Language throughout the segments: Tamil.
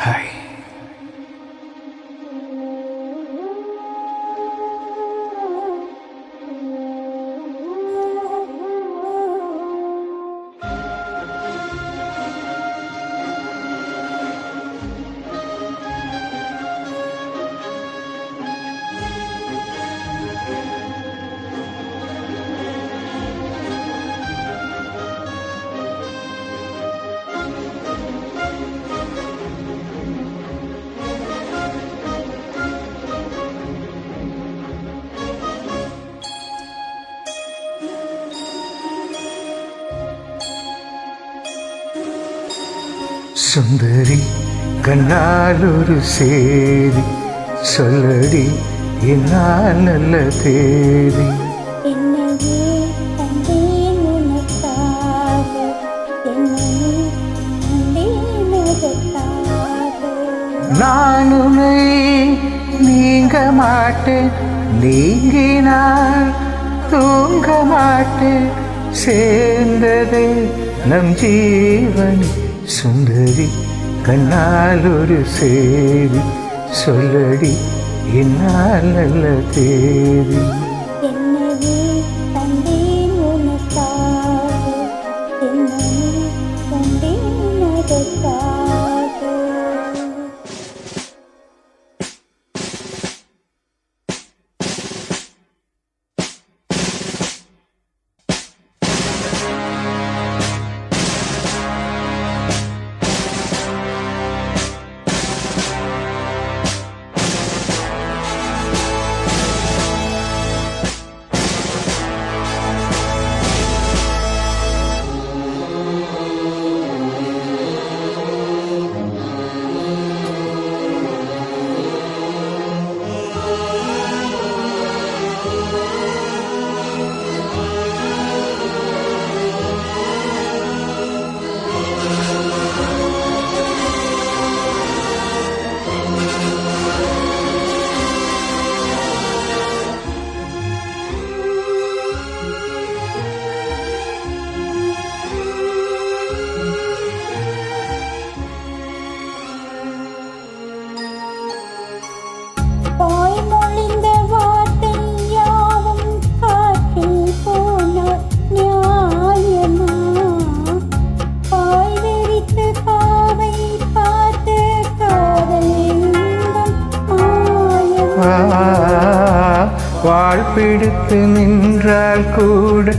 ஹாய். சுந்தரி கண்ணால் ஒரு சேதி சொல்லடி என்னால் நல்ல தேதி. என்னையே தந்தேன் உனக்காக, என்னையே தந்தேன் அதற்காக. நான் உன்னை நீங்க மாட்டேன், நீங்கினால் தூங்க மாட்டேன், சேர்ந்ததே நம் ஜீவன். சுந்தரி கண்ணால் ஒரு சேதி சொல்லடி என்னால் நல்ல தேதி. என்னையே தந்தேன் உனக்காக, என்னையே தந்தேன் அதற்காக. வாய்மொழிந்த வார்த்தை யாவும் காற்றில் போனால் நியாயமா? பாய் வெறித்து பாவை பார்த்து காதல் இன்பம் மாயமா? வாழ் பிடித்து நின்றால் கூட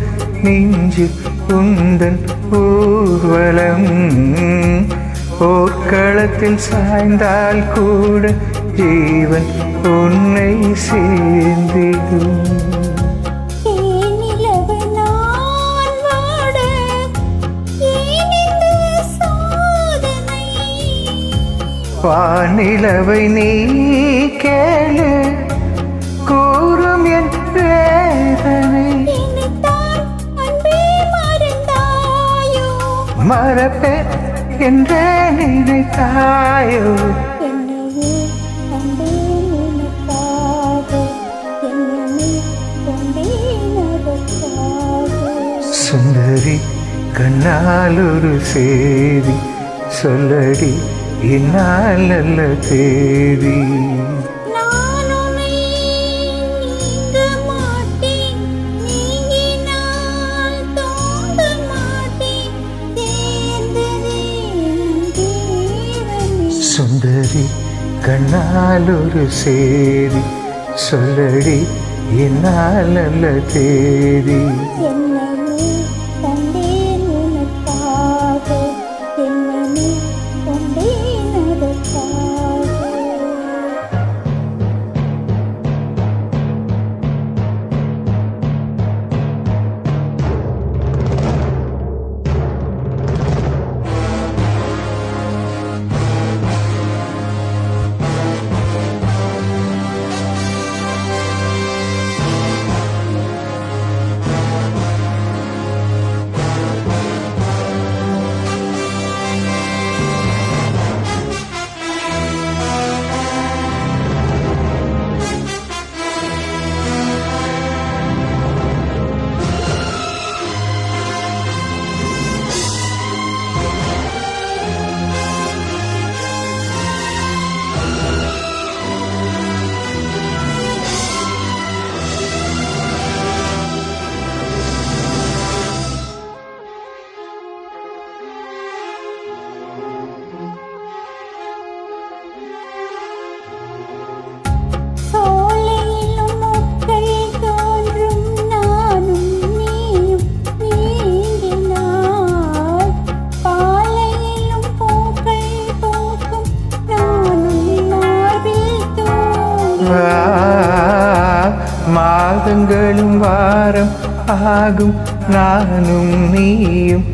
நெஞ்சு உந்தன் ஊர்வலம், போர்க்களத்தில் சாய்ந்தால் கூட ஜீவன் உன்னை சேர்ந்திடும். தேனிலவு நான் வாட ஏன் இந்த சாதனை? வானிலவை நீ கேளு கூறும் என் வேதனை. என்னைத்தான் அன்பே மறந்தாயோ? மறப்பேன் என்றே நினைத்தாயோ? என்னையே தந்தேன் உனக்காக, என்னையே தந்தேன் அதற்காக. சுந்தரி கண்ணால் ஒரு சேதி சொல்லடி என்னால் நல்ல தேதி. நான் உன்னை நீங்க மாட்டேன், நீங்கினால் தூங்க மாட்டேன், சேர்ந்ததே நம் ஜீவனே. சுந்தரி கண்ணால் ஒரு சேதி சொல்லடி என்னால் நல்ல தேதி. என்னையே தந்தேன் உனக்காக, என்னையே தந்தேன் அதற்காக. ஆகும் நானும் நீயும்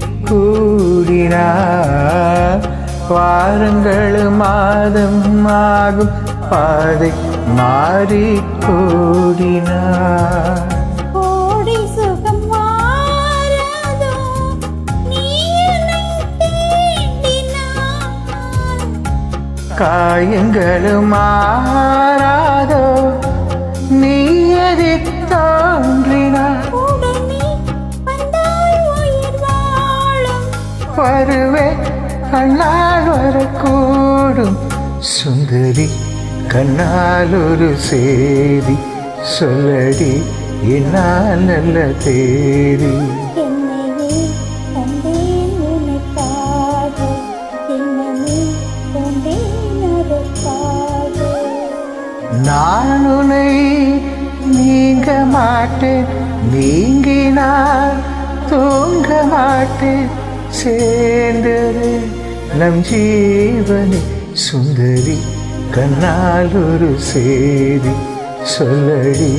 கூடினார் வாரங்களும் மாதம் ஆகும் பாதை மாறி கூடினார் கோடி சுகம் மாறாதோ நீ என்னை தேடினாய் காயங்களும் மாறாதோ நீ எதிர் தோன்றினார் உடனே வந்தாய் உயிர் வாழும் வருவே கண்ணால் வரக்கூடும் சுந்தரி கண்ணால் ஒரு செய்தி சொல்லடி என்னால் நல்ல தேதி என்னையே தந்தேன் உனக்காக என்னமே கொண்டேன் அதற்காக நான் உன்னை நீங்க மாட்டேன் நீங்கினால் தூங்க மாட்டேன் சேர்ந்தது நம் ஜீவனே சுந்தரி கண்ணால் ஒரு செய்தி சொல்லடி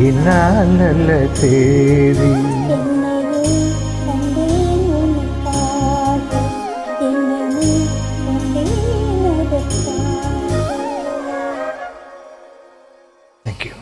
என்னால் நல்ல தேதி என்னையே தந்தேன் உனக்காக என்னமே கொண்டேன் அதற்காக தேங்க்யூ